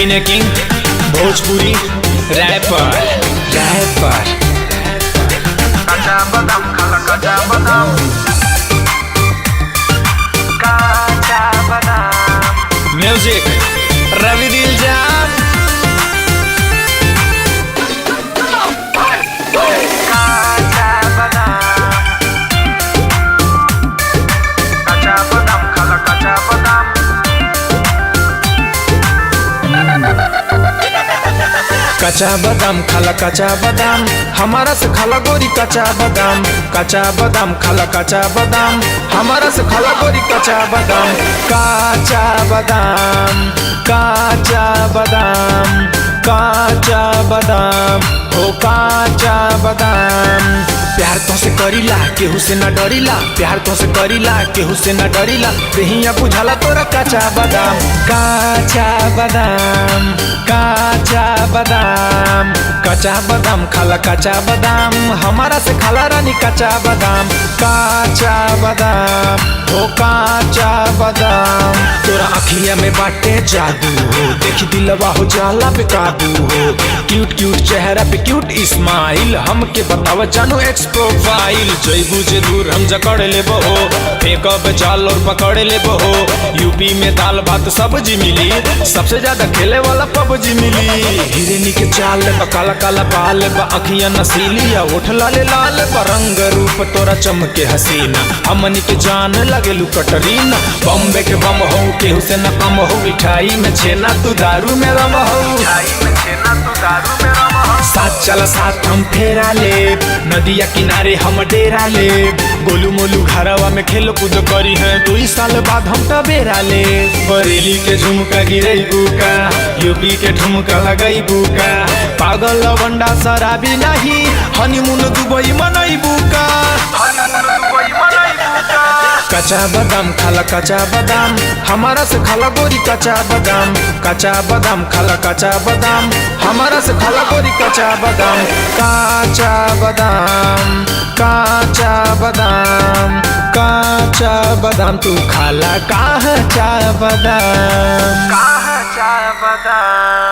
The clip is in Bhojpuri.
पीने किंग भोजपुरी रैपर कच्चा बादाम खाला कच्चा बादाम कच्चा बादाम म्यूजिक रवि दिलजान कच्चा बादाम खाला कच्चा बादाम कच्चा बादाम खाला कच्चा बादाम हमारा से खाला गोरी कच्चा बादाम खाला कच्चा बादाम हमारा से खाला गोरी कच्चा बादाम काचा बादाम काचा बादाम काचा बादाम हो काचा बादाम प्यार तो से करीला केहू से न डरीला प्यार तो से करीला केहू से न डरीला देहिया बुझाला तोरा काचा बादाम काचा बादाम काचा बादाम कच्चा बादाम खाला कच्चा बादाम हमारा से खाला रानी कच्चा बादाम काचा बादाम हो काचा बादाम तोरा अखिया में बाटे जादू हो देखी दिलवा हो जाला बेकाबू हो क्यूट क्यूट चेहरा पे क्यूट स्माइल हमके बतावा जानू एक्स प्रोफाइल जैबू जे दूर हम जकड़ लेबो हो फेंकब जाल और पकड़ लेबो हो यूपी में दाल भात सब्जी मिली सबसे ज्यादा खेले वाला पबजी मिली हिरनी के चाल बा काला काला बाल बा अखियां नसीली या ओठ लाले लाल बा रंग रूप तोरा चमके हसीना हमनी के जान लगेलू कटरीना बॉम्बे के बम हो केहू से न कम हो मिठाई में छेना तू दारू में रम हो चाई में छेना तू दारू में रम हो साथ चला साथ हम फेरा ले नदिया किनारे हम डेरा ले गोलू मोलू घरवा में खेल कूद करी है 2 साल बाद हम टबेरा ले बरेली के झुमका गिरैबू का यूपी के ठुमका लगैबू का पागल लवंडा शराबी नहीं हनीमून दुबई मनैबू का कच्चा बादाम खाला कच्चा बादाम हमारा से खाला गोरी कच्चा बादाम खाला कच्चा बादाम हमारा से खाला गोरी कच्चा बादाम काचा बादाम काचा बादाम काचा बादाम तू खाला काचा बादाम कच्चा बादाम